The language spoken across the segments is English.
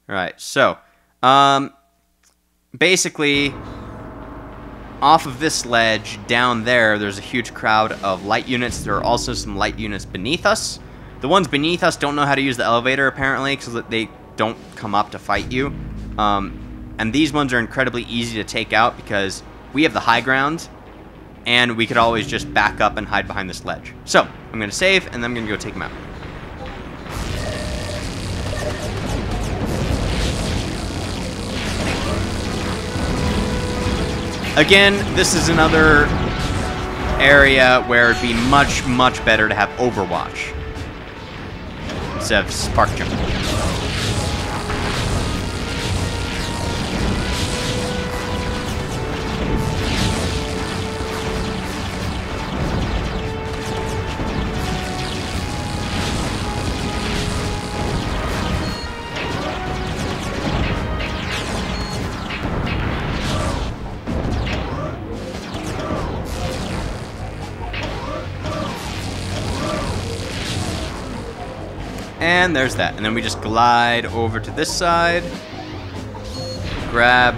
Alright, so, basically, off of this ledge, down there, there's a huge crowd of light units. There are also some light units beneath us. The ones beneath us don't know how to use the elevator, apparently, because they don't come up to fight you. And these ones are incredibly easy to take out because we have the high ground, and we could always just back up and hide behind this ledge. So, I'm going to save, and then I'm going to go take them out. Again, this is another area where it'd be much, much better to have Overwatch instead of Spark Jump. And there's that. And then we just glide over to this side. Grab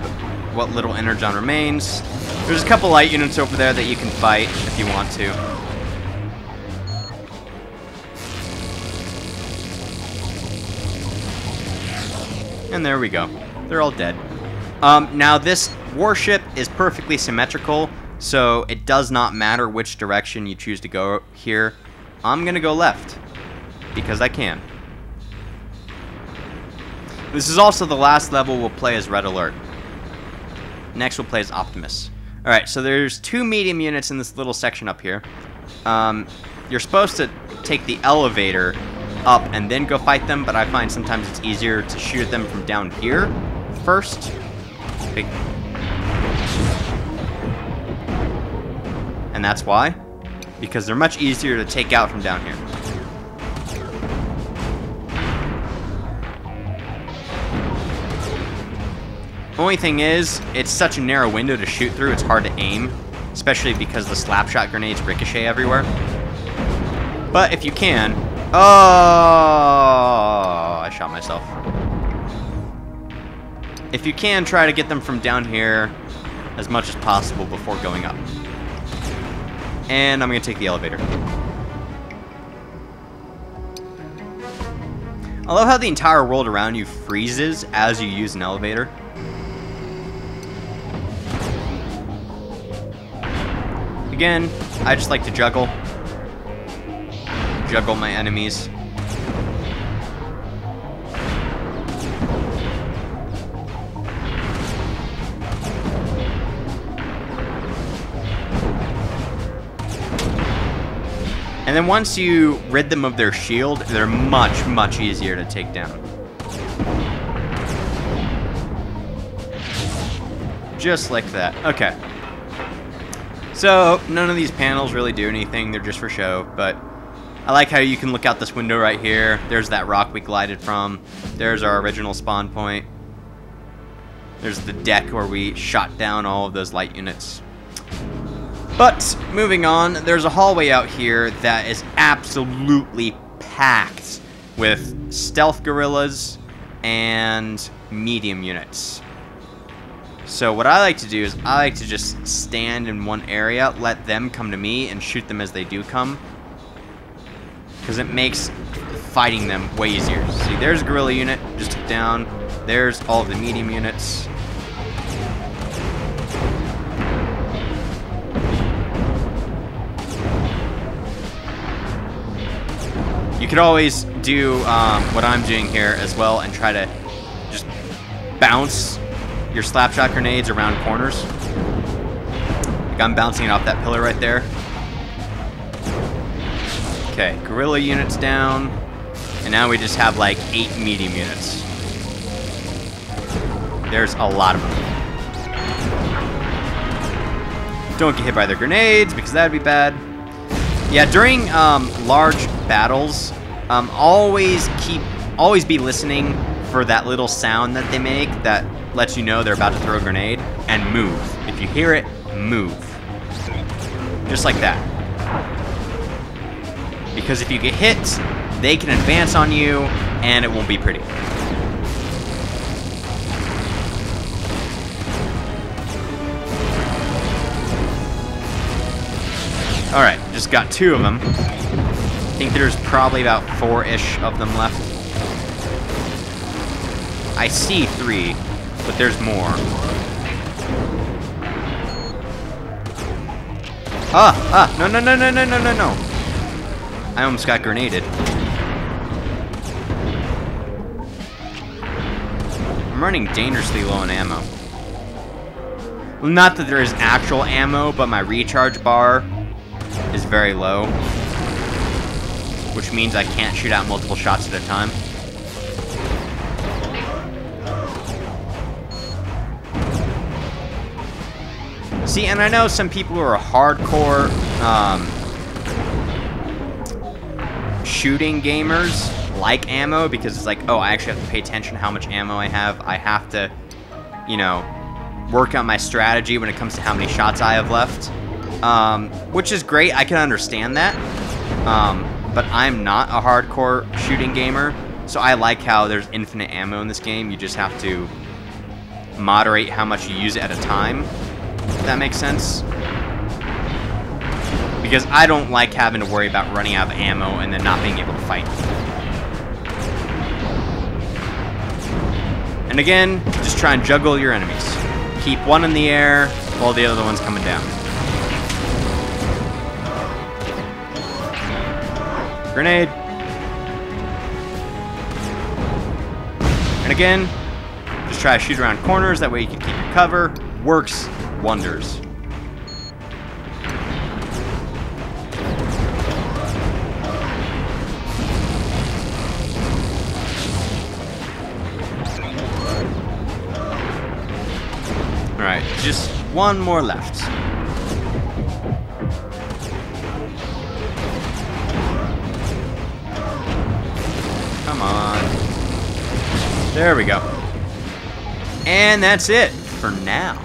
what little energon remains. There's a couple light units over there that you can fight if you want to. And there we go. They're all dead. Now this warship is perfectly symmetrical, so it does not matter which direction you choose to go here. I'm gonna go left, because I can. This is also the last level we'll play as Red Alert. Next we'll play as Optimus. Alright, so there's 2 medium units in this little section up here. You're supposed to take the elevator up and then go fight them, but I find sometimes it's easier to shoot at them from down here first. And that's why. Because they're much easier to take out from down here. Only thing is, it's such a narrow window to shoot through, it's hard to aim. Especially because the slapshot grenades ricochet everywhere. But if you can... Oh! I shot myself. If you can, try to get them from down here as much as possible before going up. And I'm going to take the elevator. I love how the entire world around you freezes as you use an elevator. Again, I just like to juggle my enemies. And then once you rid them of their shield, they're much, much easier to take down. Just like that. Okay. So, none of these panels really do anything, they're just for show, but I like how you can look out this window right here. There's that rock we glided from. There's our original spawn point. There's the deck where we shot down all of those light units. But, moving on, there's a hallway out here that is absolutely packed with stealth gorillas and medium units. So what I like to do is I like to just stand in one area, let them come to me, and shoot them as they do come. Because it makes fighting them way easier. See, there's a gorilla unit, just took down. There's all of the medium units. You could always do what I'm doing here as well and try to just bounce your slapshot grenades around corners. Like I'm bouncing it off that pillar right there. Okay, gorilla units down. And now we just have like 8 medium units. There's a lot of them. Don't get hit by their grenades because that'd be bad. Yeah, during large battles, always be listening for that little sound that they make that lets you know they're about to throw a grenade, and move. If you hear it, move. Just like that. Because if you get hit, they can advance on you, and it won't be pretty. Alright, just got 2 of them. I think there's probably about 4-ish of them left. I see 3, but there's more. No, no, no, no, no, no, no, no. I almost got grenaded. I'm running dangerously low on ammo. Well, not that there is actual ammo, but my recharge bar is very low, which means I can't shoot out multiple shots at a time. See, and I know some people who are hardcore shooting gamers like ammo because it's like, oh, I actually have to pay attention to how much ammo I have. I have to, you know, work on my strategy when it comes to how many shots I have left. Which is great. I can understand that. But I'm not a hardcore shooting gamer, so I like how there's infinite ammo in this game. You just have to moderate how much you use it at a time, if that makes sense. Because I don't like having to worry about running out of ammo and then not being able to fight. And again, just try and juggle your enemies. Keep one in the air while the other one's coming down. Grenade. And again, just try to shoot around corners, that way you can keep your cover. Works wonders. Alright, just one more left. Come on. There we go. And that's it for now.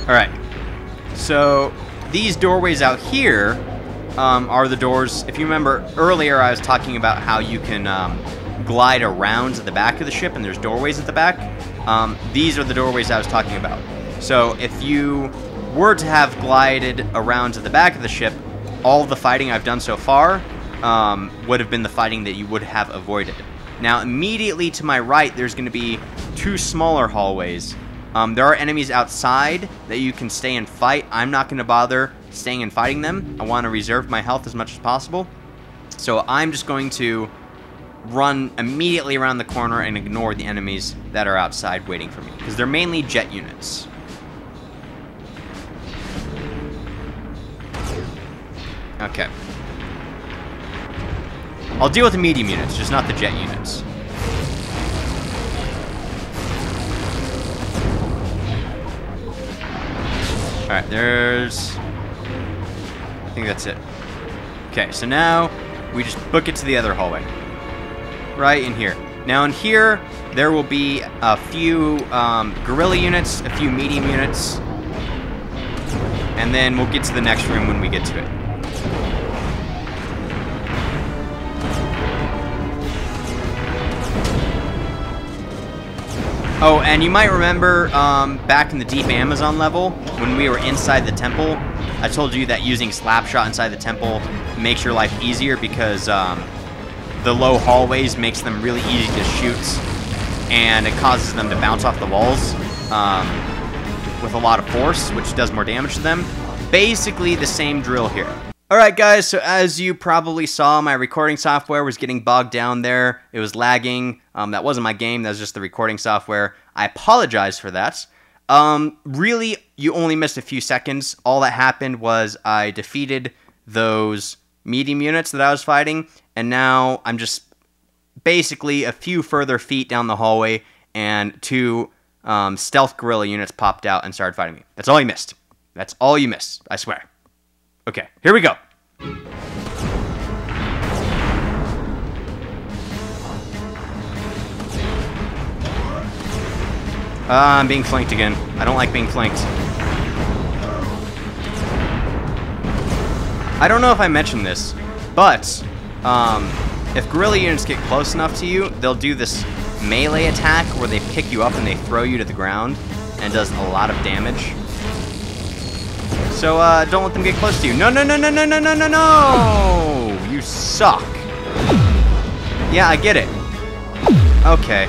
Alright. So, these doorways out here are the doors. If you remember earlier, I was talking about how you can glide around to the back of the ship, and there's doorways at the back. These are the doorways I was talking about. So, if you were to have glided around to the back of the ship, all the fighting I've done so far would have been the fighting that you would have avoided. Now, immediately to my right, there's going to be 2 smaller hallways. There are enemies outside that you can stay and fight. I'm not going to bother staying and fighting them. I want to reserve my health as much as possible. So I'm just going to run immediately around the corner and ignore the enemies that are outside waiting for me, because they're mainly jet units. Okay. I'll deal with the medium units, just not the jet units. Alright, there's... I think that's it. Okay, so now we just book it to the other hallway. Right in here. Now in here, there will be a few guerrilla units, a few medium units, and then we'll get to the next room when we get to it. Oh, and you might remember back in the Deep Amazon level, when we were inside the temple, I told you that using Slapshot inside the temple makes your life easier because the low hallways makes them really easy to shoot, and it causes them to bounce off the walls with a lot of force, which does more damage to them. Basically the same drill here. Alright guys, so as you probably saw, my recording software was getting bogged down there. It was lagging. That wasn't my game, that was just the recording software. I apologize for that. Really, you only missed a few seconds. All that happened was I defeated those medium units that I was fighting, and now I'm just basically a few further feet down the hallway, and 2 stealth guerrilla units popped out and started fighting me. That's all you missed. That's all you missed, I swear. Okay, here we go. I'm being flanked again. I don't like being flanked. I don't know if I mentioned this, but if guerrilla units get close enough to you, they'll do this melee attack where they pick you up and they throw you to the ground, and it does a lot of damage. So, don't let them get close to you. No, no, no, no, no, no, no, no, no! You suck. Yeah, I get it. Okay.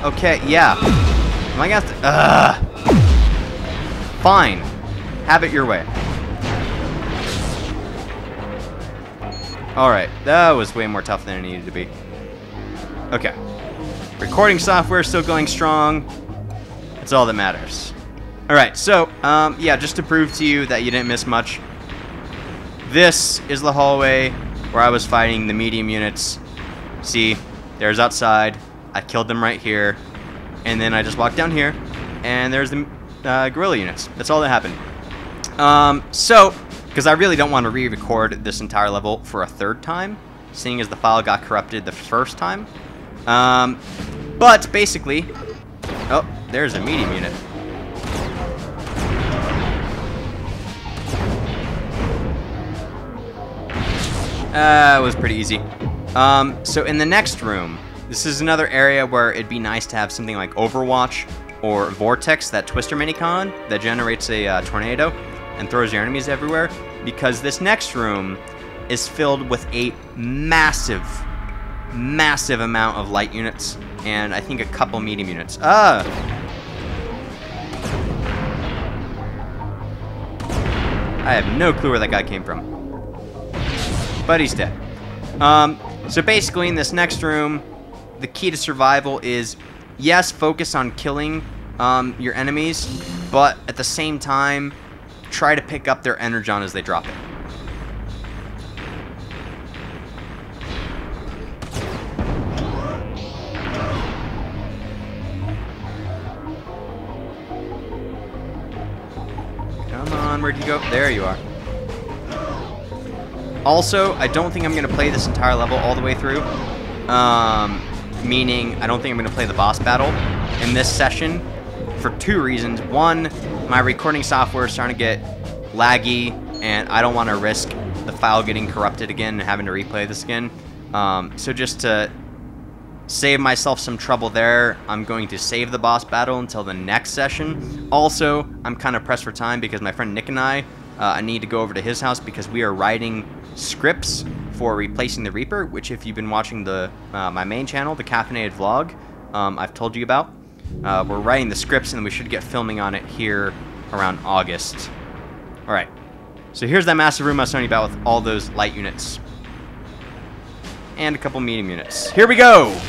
Okay, yeah. Am I gonna have to... Fine. Have it your way. Alright, that was way more tough than it needed to be. Okay. Recording software is still going strong. That's all that matters. Alright, so, yeah, just to prove to you that you didn't miss much, this is the hallway where I was fighting the medium units. See, there's outside. I killed them right here. And then I just walked down here, and there's the guerrilla units. That's all that happened. So, because I really don't want to re-record this entire level for a third time, seeing as the file got corrupted the first time. But basically, oh, there's a medium unit. It was pretty easy. So in the next room, this is another area where it'd be nice to have something like Overwatch or Vortex, that Twister minicon that generates a tornado and throws your enemies everywhere, because this next room is filled with a massive amount of light units, and I think a couple medium units. I have no clue where that guy came from. But he's dead. So basically in this next room, the key to survival is, yes, focus on killing your enemies, but at the same time, try to pick up their energon as they drop it. Come on, where'd you go? There you are. Also, I don't think I'm going to play this entire level all the way through. Meaning, I don't think I'm going to play the boss battle in this session for two reasons. One, my recording software is starting to get laggy, and I don't want to risk the file getting corrupted again and having to replay this again. So just to save myself some trouble there, I'm going to save the boss battle until the next session. Also, I'm kind of pressed for time because my friend Nick and I need to go over to his house because we are writing scripts for replacing the Reaper, which if you've been watching the my main channel, the Caffeinated Vlog, I've told you about. We're writing the scripts and we should get filming on it here around August. Alright, so here's that massive room I was telling you about with all those light units. And a couple medium units. Here we go!